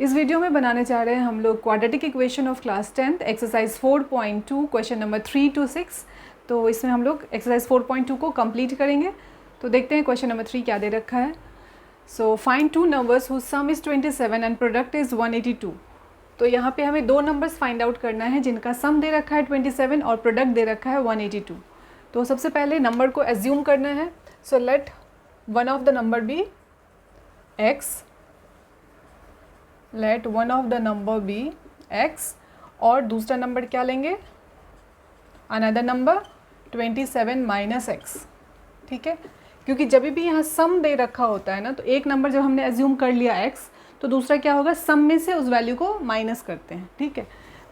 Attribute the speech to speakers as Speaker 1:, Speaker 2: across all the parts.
Speaker 1: इस वीडियो में बनाने जा रहे हैं हम लोग quadratic equation of class 10th exercise 4.2 question number 3 to 6। तो इसमें हम लोग एक्सरसाइज 4.2 को कंप्लीट करेंगे। तो देखते हैं क्वेश्चन नंबर 3 क्या दे रखा है। So find two numbers whose sum is 27 and product is 182। तो यहाँ पे हमें दो नंबर्स फाइंड आउट करना है जिनका सम दे रखा है 27 और प्रोडक्ट दे रखा है 182। तो सबसे पहले नंबर को एज्यूम करना है। So let one of the number be x, let one of the number be x और दूसरा नंबर क्या लेंगे, अनदर नंबर 27 माइनस x। ठीक है, क्योंकि जब भी यहाँ सम दे रखा होता है ना, तो एक नंबर जब हमने एज्यूम कर लिया x, तो दूसरा क्या होगा, सम में से उस वैल्यू को माइनस करते हैं। ठीक है,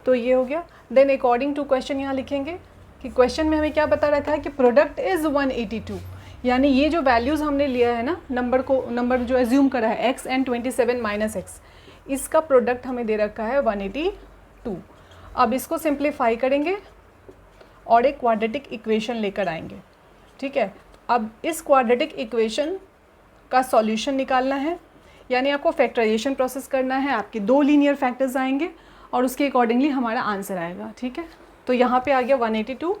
Speaker 1: तो ये हो गया। देन अकॉर्डिंग टू क्वेश्चन यहाँ लिखेंगे कि क्वेश्चन में हमें क्या बता रखा है कि प्रोडक्ट इज़ 182, यानी ये जो वैल्यूज़ हमने लिया है ना, नंबर जो एज्यूम करा है x एंड 27 माइनस x, इसका प्रोडक्ट हमें दे रखा है 182। अब इसको सिंप्लीफाई करेंगे और एक क्वाड्रेटिक इक्वेशन लेकर आएंगे। ठीक है, अब इस क्वाड्रेटिक इक्वेशन का सॉल्यूशन निकालना है, यानी आपको फैक्टराइजेशन प्रोसेस करना है। आपके दो लीनियर फैक्टर्स आएंगे और उसके अकॉर्डिंगली हमारा आंसर आएगा। ठीक है, तो यहाँ पे आ गया 182,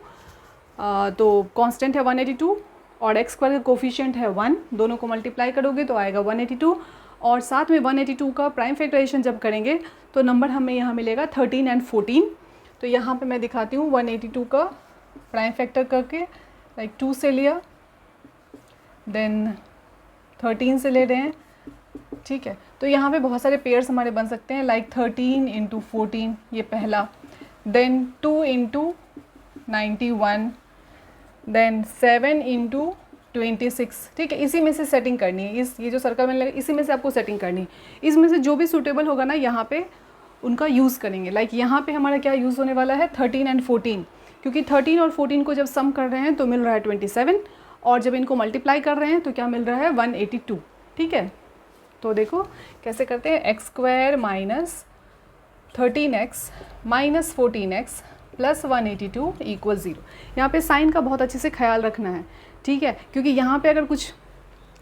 Speaker 1: तो कांस्टेंट है 182 और x स्क्वायर का कोफिशिएंट है 1, दोनों को मल्टीप्लाई करोगे तो आएगा 182 और साथ में 182 का प्राइम फैक्टराइजेशन जब करेंगे तो नंबर हमें यहाँ मिलेगा 13 एंड 14। तो यहाँ पे मैं दिखाती हूँ 182 का प्राइम फैक्टर करके, लाइक 2 से लिया, देन 13 से ले रहे हैं। ठीक है, तो यहाँ पे बहुत सारे पेयर्स हमारे बन सकते हैं, लाइक 13 इंटू 14 ये पहला, देन 2 इंटू 91, देन 7 इंटू 26। ठीक है, इसी में से सेटिंग करनी है, ये जो सर्कल में लगे इसी में से आपको सेटिंग करनी है। इसमें से जो भी सूटेबल होगा ना यहाँ पे उनका यूज़ करेंगे। लाइक यहाँ पे हमारा क्या यूज़ होने वाला है, 13 एंड 14, क्योंकि 13 और 14 को जब सम कर रहे हैं तो मिल रहा है 27 और जब इनको मल्टीप्लाई कर रहे हैं तो क्या मिल रहा है 182। ठीक है, तो देखो कैसे करते हैं, x square minus 13x minus 14x plus 182 equal 0। यहाँ पे साइन का बहुत अच्छे से ख्याल रखना है। ठीक है, क्योंकि यहाँ पे अगर कुछ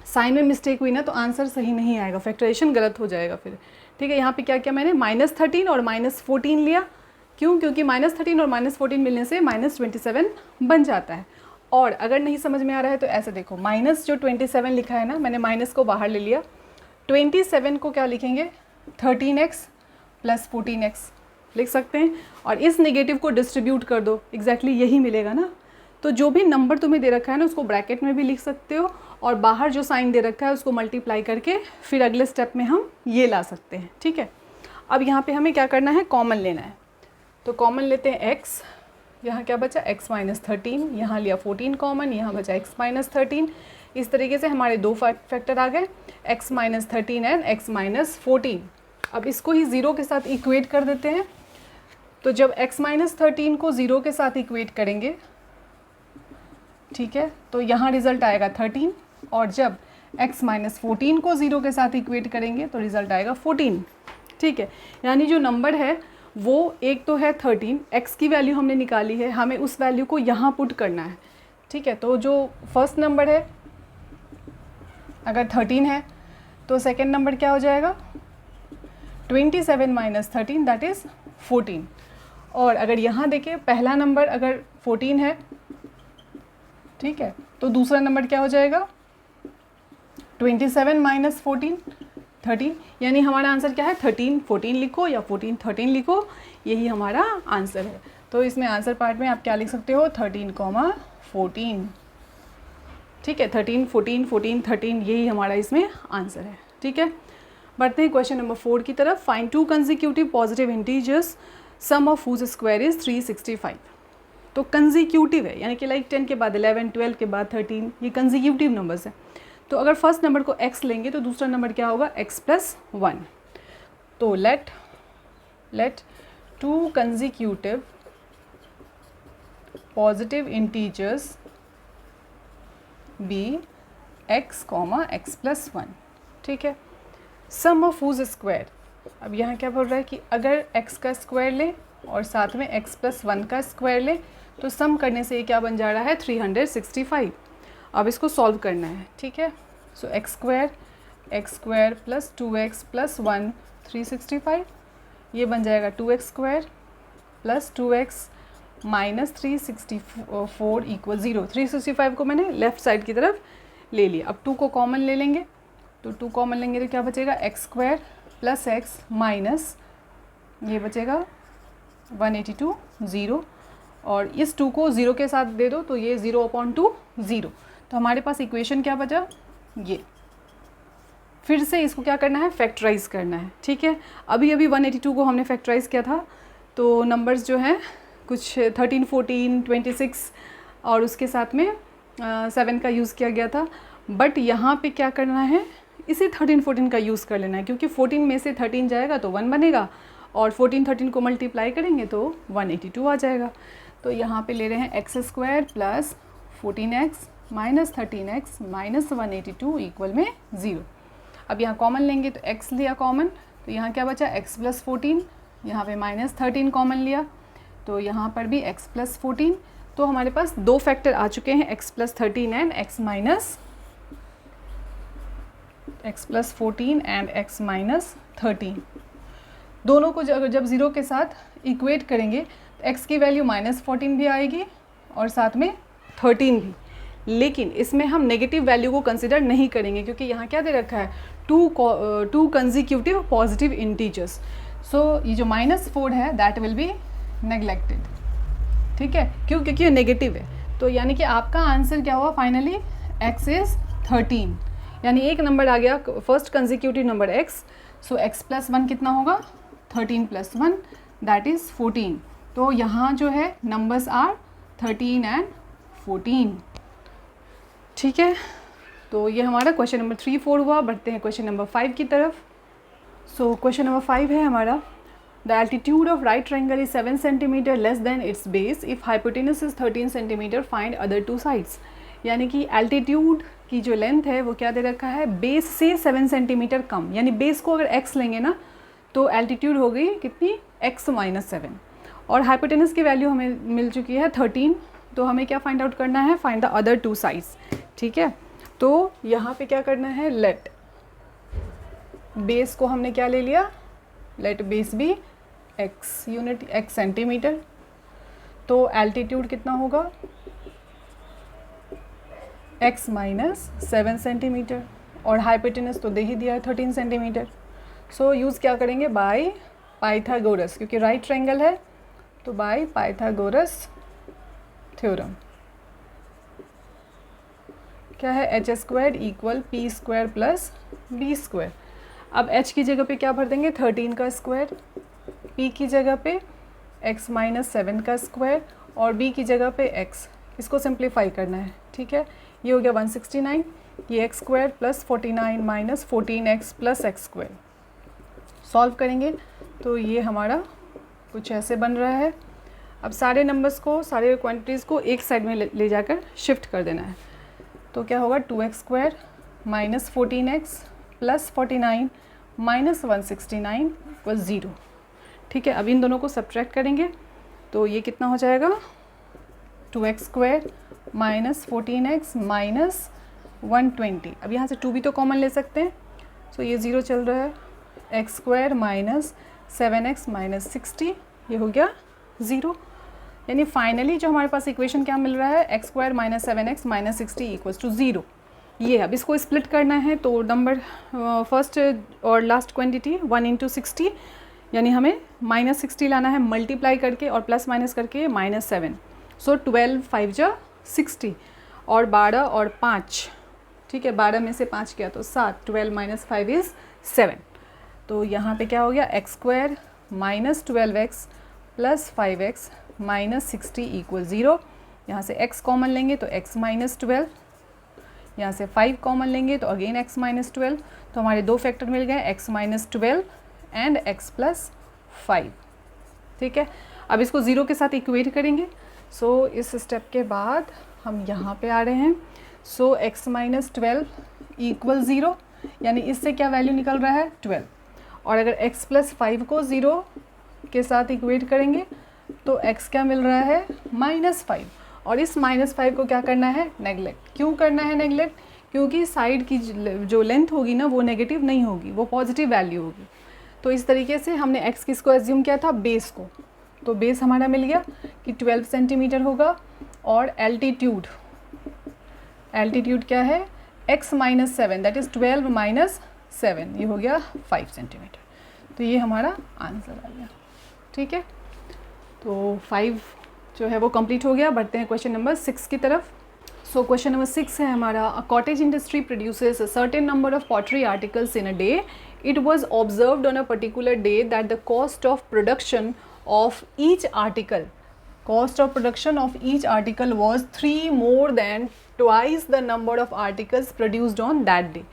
Speaker 1: साइन में मिस्टेक हुई ना तो आंसर सही नहीं आएगा, फैक्टराइजेशन गलत हो जाएगा फिर। ठीक है, यहाँ पे क्या किया मैंने, -13 और -14 लिया। क्यों, क्योंकि -13 और -14 मिलने से -27 बन जाता है। और अगर नहीं समझ में आ रहा है तो ऐसे देखो, माइनस जो 27 लिखा है ना, मैंने माइनस को बाहर ले लिया, 27 को क्या लिखेंगे, 13x प्लस 14x लिख सकते हैं और इस नेगेटिव को डिस्ट्रीब्यूट कर दो, एग्जैक्टली यही मिलेगा ना। तो जो भी नंबर तुम्हें दे रखा है ना उसको ब्रैकेट में भी लिख सकते हो और बाहर जो साइन दे रखा है उसको मल्टीप्लाई करके फिर अगले स्टेप में हम ये ला सकते हैं। ठीक है, अब यहाँ पे हमें क्या करना है, कॉमन लेना है। तो कॉमन लेते हैं x, यहाँ क्या बचा x माइनस 13, यहाँ लिया 14 कॉमन, यहाँ बचा x माइनस 13। इस तरीके से हमारे दो फैक्टर आ गए, x minus 13 and x minus 14। अब इसको ही 0 के साथ इक्वेट कर देते हैं। तो जब x माइनस 13 को 0 के साथ इक्वेट करेंगे, ठीक है, तो यहाँ रिज़ल्ट आएगा 13 और जब x माइनस 14 को 0 के साथ इक्वेट करेंगे तो रिज़ल्ट आएगा 14। ठीक है, यानी जो नंबर है वो एक तो है 13, x की वैल्यू हमने निकाली है, हमें उस वैल्यू को यहाँ पुट करना है। ठीक है, तो जो फर्स्ट नंबर है अगर 13 है तो सेकेंड नंबर क्या हो जाएगा, 27 माइनस 13 दैट इज़ 14। और अगर यहाँ देखिए पहला नंबर अगर 14 है, ठीक है, तो दूसरा नंबर क्या हो जाएगा, 27 माइनस 14 13, यानी हमारा आंसर क्या है, 13 14 लिखो या 14 13 लिखो, यही हमारा आंसर है। तो इसमें आंसर पार्ट में आप क्या लिख सकते हो, 13, 14। ठीक है, 13 14 14 13, यही हमारा इसमें आंसर है। ठीक है, बढ़ते हैं क्वेश्चन नंबर 4 की तरफ। Find two consecutive positive integers sum of whose square is 365। तो कंसेक्यूटिव है, यानी कि लाइक 10 के बाद 11, 12 के बाद 13, ये कंसेक्यूटिव नंबर्स हैं। तो अगर फर्स्ट नंबर को x लेंगे तो दूसरा नंबर क्या होगा, x प्लस 1। तो let two consecutive positive integers be x, x plus 1। ठीक है, सम ऑफ हुज स्क्वायर, अब यहाँ क्या बोल रहा है कि अगर x का स्क्वायर लें और साथ में x प्लस 1 का स्क्वायर लें तो सम करने से ये क्या बन जा रहा है, 365। अब इसको सॉल्व करना है। ठीक है, so X square plus 2x plus 1 365, ये बन जाएगा 2x² plus 2x minus 364 equal 0। 365 को मैंने लेफ़्ट साइड की तरफ ले लिया। अब 2 को कॉमन ले लेंगे, तो 2 कॉमन लेंगे तो क्या बचेगा, x² प्लस x माइनस ये बचेगा 182 0, और इस 2 को 0 के साथ दे दो तो ये 0/2 0। तो हमारे पास इक्वेशन क्या बचा, ये। फिर से इसको क्या करना है, फैक्टराइज़ करना है। ठीक है, अभी 182 को हमने फैक्टराइज़ किया था, तो नंबर्स जो हैं कुछ 13, 14, 26 और उसके साथ में 7 का यूज़ किया गया था। बट यहाँ पे क्या करना है, इसे 13, 14 का यूज़ कर लेना है, क्योंकि 14 में से 13 जाएगा तो 1 बनेगा, और 14, 13 को मल्टीप्लाई करेंगे तो 182 आ जाएगा। तो यहाँ पे ले रहे हैं x² plus 14x minus 13x minus 182 equal में 0। अब यहाँ कॉमन लेंगे तो x लिया कॉमन, तो यहाँ क्या बचा, x प्लस 14, यहाँ पे माइनस 13 कॉमन लिया, तो यहाँ पर भी x प्लस 14। तो हमारे पास 2 फैक्टर आ चुके हैं, x plus 13 and x plus 14 and x minus 13। दोनों को जब 0 के साथ इक्वेट करेंगे तो x की वैल्यू -14 भी आएगी और साथ में 13 भी। लेकिन इसमें हम नेगेटिव वैल्यू को कंसिडर नहीं करेंगे, क्योंकि यहाँ क्या दे रखा है, 2 कंसेक्यूटिव पॉजिटिव इंटीजर्स। सो ये जो -4 है दैट विल बी नेग्लेक्टेड। ठीक है, क्यों, क्योंकि ये नेगेटिव है। तो यानी कि आपका आंसर क्या हुआ फाइनली, x इज़ 13, यानी एक नंबर आ गया, फर्स्ट कंसेक्यूटिव नंबर x। सो x प्लस 1 कितना होगा, 13 प्लस 1 दैट इज़ 14। तो यहाँ जो है नंबर्स आर 13 एंड 14। ठीक है, तो ये हमारा क्वेश्चन नंबर 3, 4 हुआ। बढ़ते हैं क्वेश्चन नंबर 5 की तरफ। सो क्वेश्चन नंबर 5 है हमारा, the altitude of right triangle is 7 centimetre less than it's base if hypotenuse is 13 centimetre, find other 2 sides. यानी कि एल्टीट्यूड की जो लेंथ है वो क्या दे रखा है, बेस से 7 सेंटीमीटर कम, यानी बेस को अगर x लेंगे ना तो एल्टीट्यूड हो गई कितनी, x माइनस 7, और हाइपोटेनस की वैल्यू हमें मिल चुकी है 13। तो हमें क्या फाइंड आउट करना है, फाइंड द अदर 2 साइड्स। ठीक है, तो यहाँ पे क्या करना है, लेट बेस को हमने क्या ले लिया, let base be x unit, x centimetre. तो एल्टीट्यूड कितना होगा, x माइनस 7 सेंटीमीटर, और हाइपोटेनस तो दे ही दिया है 13 सेंटीमीटर। सो यूज़ क्या करेंगे, बाय पाइथागोरस, क्योंकि राइट ट्रायंगल है तो बाय पाइथागोरस थ्योरम। क्या है, h² equal p² plus b²। अब h की जगह पे क्या भर देंगे, 13 का स्क्वायर, p की जगह पे x माइनस 7 का स्क्वायर, और b की जगह पे x। इसको सिंप्लीफाई करना है। ठीक है, ये हो गया 169, ये x² plus 49 minus 14x plus x²। Solve करेंगे तो ये हमारा कुछ ऐसे बन रहा है। अब सारे नंबर्स को, सारे क्वांटिटीज़ को एक साइड में ले जाकर शिफ्ट कर देना है। तो क्या होगा, 2x² minus 14x plus 49 minus 169 equal 0। ठीक है, अब इन दोनों को सब्ट्रैक्ट करेंगे तो ये कितना हो जाएगा, 2x² माइनस 14x माइनस 120। अब यहाँ से 2 भी तो कॉमन ले सकते हैं, सो ये 0 चल रहा है, x² माइनस 7x माइनस 60, ये हो गया 0। यानी फाइनली जो हमारे पास इक्वेशन क्या मिल रहा है, x² minus 7x minus 60 equals to 0। ये अब इसको स्प्लिट करना है, तो नंबर फर्स्ट और लास्ट क्वांटिटी 1 इंटू 60, यानी हमें माइनस 60 लाना है मल्टीप्लाई करके और प्लस माइनस करके -7। सो 12 5 जा 60, और 12 और 5, ठीक है, 12 में से 5 किया तो 7, 12 माइनस 5 इज़ 7। तो यहाँ पे क्या हो गया, x² minus 12x plus 5x minus 60 equal 0। यहाँ से x कॉमन लेंगे तो x माइनस 12, यहाँ से 5 कॉमन लेंगे तो अगेन x माइनस 12। तो हमारे 2 फैक्टर मिल गए, x minus 12 and x plus 5। ठीक है, अब इसको 0 के साथ इक्वेट करेंगे। सो इस स्टेप के बाद हम यहाँ पे आ रहे हैं। सो x माइनस 12 इक्वल 0, यानी इससे क्या वैल्यू निकल रहा है, 12। और अगर x प्लस 5 को 0 के साथ इक्वेट करेंगे तो x क्या मिल रहा है, -5। और इस -5 को क्या करना है, नेगलेक्ट। क्यों करना है नेगलेक्ट, क्योंकि साइड की जो लेंथ होगी ना वो नेगेटिव नहीं होगी, वो पॉजिटिव वैल्यू होगी। तो इस तरीके से हमने x किसको एज्यूम किया था, बेस को, तो बेस हमारा मिल गया कि 12 सेंटीमीटर होगा, और एल्टीट्यूड क्या है, x minus 7 that is 12 minus 7, ये हो गया 5 सेंटीमीटर। तो ये हमारा आंसर आ गया। ठीक है, तो 5 जो है वो कंप्लीट हो गया। बढ़ते हैं क्वेश्चन नंबर 6 की तरफ। सो क्वेश्चन नंबर 6 है हमारा, a cottage industry produces a certain number of pottery articles in a day. It was observed on a particular day that the cost of production of each article was 3 more than twice the number of articles produced on that day.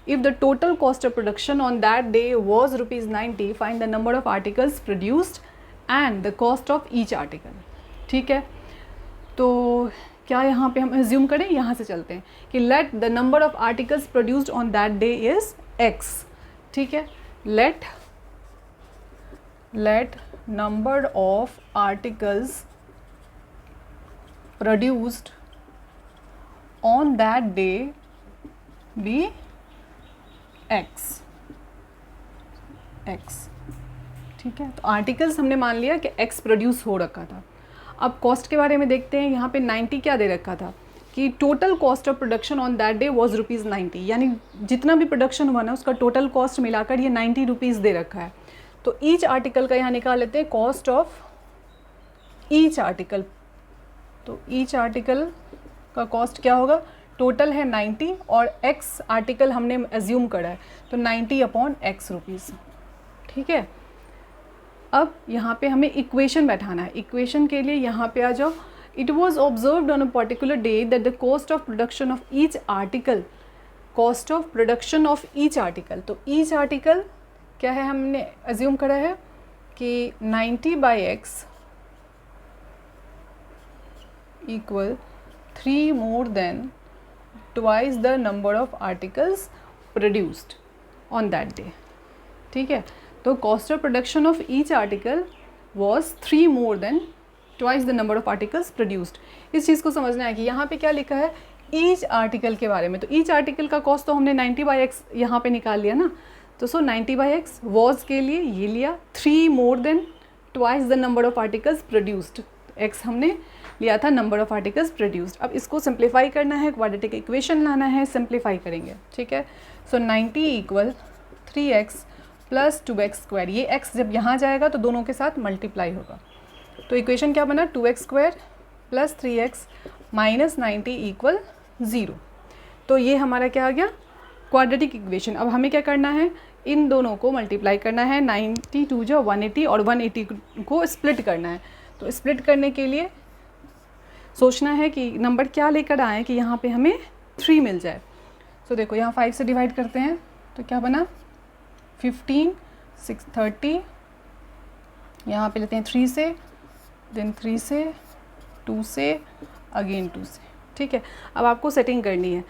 Speaker 1: If the total cost of production on that day was rupees 90, find the number of articles produced and the cost of each article. ठीक है, तो क्या यहाँ पे हम assume करें, यहाँ से चलते हैं कि let the number of articles produced on that day is x. ठीक है, let number of articles produced on that day be x. ठीक है, तो आर्टिकल्स हमने मान लिया कि x प्रोड्यूस हो रखा था। अब कॉस्ट के बारे में देखते हैं। यहाँ पे 90 क्या दे रखा था कि total cost of production on that day was rupees 90, यानी जितना भी प्रोडक्शन हुआ ना उसका टोटल कॉस्ट मिलाकर ये 90 रुपीज़ दे रखा है। तो ईच आर्टिकल का यहाँ निकाल लेते हैं कॉस्ट ऑफ ईच आर्टिकल। तो ईच आर्टिकल का कॉस्ट क्या होगा, टोटल है 90 और x आर्टिकल हमने एज्यूम करा है, तो 90 अपॉन x रुपीज़। ठीक है, अब यहाँ पे हमें इक्वेशन बैठाना है। इक्वेशन के लिए यहाँ पे आ जाओ। It was observed on a particular day that the cost of production of each article, तो ईच आर्टिकल क्या है, हमने एज्यूम करा है कि 90/x equal 3 more than twice the number of articles produced on that day. ठीक है, तो cost of production of each article was 3 more than twice the number of articles produced. इस चीज़ को समझना है कि यहाँ पे क्या लिखा है, ईच आर्टिकल के बारे में। तो ईच आर्टिकल का कॉस्ट तो हमने 90/x यहाँ पे निकाल लिया ना, तो सो 90/x वॉज के लिए ये लिया, 3 more than twice the number of articles produced, x हमने लिया था नंबर ऑफ आर्टिकल्स प्रोड्यूस्ड। अब इसको सिंप्लीफाई करना है, क्वाड्रेटिक इक्वेशन लाना है, सिंप्लीफाई करेंगे। ठीक है, सो 90 equal 3x plus 2x square, ये x जब यहाँ जाएगा तो दोनों के साथ मल्टीप्लाई होगा। तो इक्वेशन क्या बना, 2x square plus 3x minus 90 equal 0। तो ये हमारा क्या आ गया, क्वाड्रेटिक इक्वेशन। अब हमें क्या करना है, इन दोनों को मल्टीप्लाई करना है, 92 जो 180 और 180 को स्प्लिट करना है। तो स्प्लिट करने के लिए सोचना है कि नंबर क्या लेकर आए कि यहाँ पे हमें 3 मिल जाए। तो देखो यहाँ 5 से डिवाइड करते हैं तो क्या बना, 15, 6, 30, यहाँ पे लेते हैं 3 से, देन 3 से, 2 से, अगेन 2 से। ठीक है, अब आपको सेटिंग करनी है।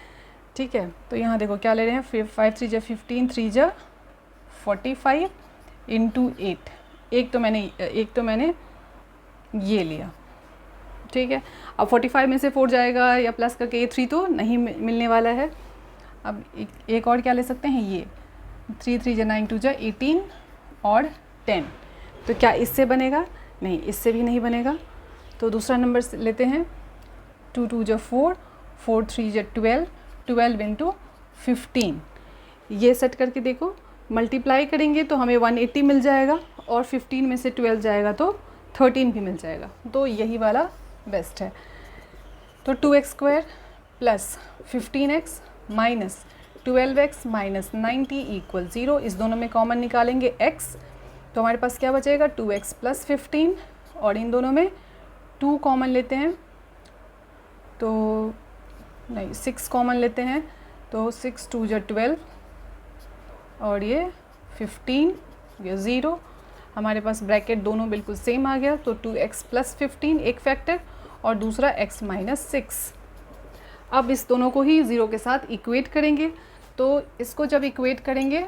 Speaker 1: ठीक है, तो यहाँ देखो क्या ले रहे हैं, 5 3 15, 3 45 इंटू 8, एक तो मैंने ये लिया। ठीक है, अब 45 में से 4 जाएगा या प्लस करके ये 3 तो नहीं मिलने वाला है। अब एक और क्या ले सकते हैं, ये 3 3 9 2 18 और 10। तो क्या इससे बनेगा, नहीं, इससे भी नहीं बनेगा। तो दूसरा नंबर लेते हैं, 2 2 4, 4 3 12, 12 इंटू 15। ये सेट करके देखो, मल्टीप्लाई करेंगे तो हमें 180 मिल जाएगा और 15 में से 12 जाएगा तो 13 भी मिल जाएगा। तो यही वाला बेस्ट है। तो 2x square plus 15x minus 12x minus 90 equal 0। इस दोनों में कॉमन निकालेंगे x, तो हमारे पास क्या बचेगा, 2x प्लस 15, और इन दोनों में 2 कॉमन लेते हैं तो नहीं 6 कॉमन लेते हैं, तो 6 2 12 और ये 15, ये 0। हमारे पास ब्रैकेट दोनों बिल्कुल सेम आ गया। तो 2x प्लस 15 एक फैक्टर और दूसरा x माइनस 6। अब इस दोनों को ही 0 के साथ इक्वेट करेंगे। तो इसको जब इक्वेट करेंगे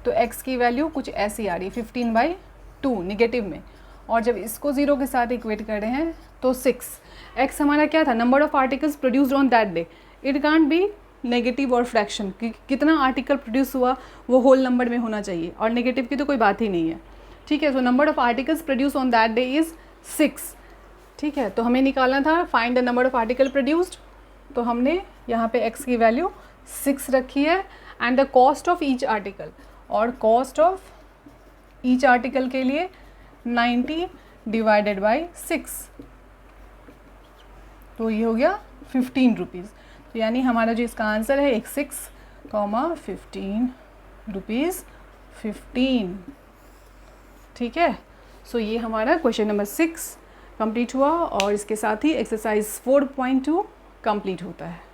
Speaker 1: तो x की वैल्यू कुछ ऐसी आ रही है, 15/2 निगेटिव में, और जब इसको 0 के साथ इक्वेट कर रहे हैं तो 6। x हमारा क्या था, number of articles produced on that day, it can't be negative और फ्रैक्शन, कितना आर्टिकल प्रोड्यूस हुआ वो होल नंबर में होना चाहिए, और नेगेटिव की तो कोई बात ही नहीं है, ठीक है। So number of articles produce on that day is 6, ठीक है। तो हमें निकालना था find the number of article produced, तो हमने यहाँ पे x की वैल्यू 6 रखी है, and the cost of each article, और कॉस्ट ऑफ ईच आर्टिकल के लिए 90 डिवाइडेड बाई 6, तो ये हो गया 15 रुपीज़। तो यानी हमारा जो इसका आंसर है 15 रुपीज़ 15, ठीक है। सो ये हमारा क्वेश्चन नंबर 6 कंप्लीट हुआ, और इसके साथ ही एक्सरसाइज 4.2 कंप्लीट होता है।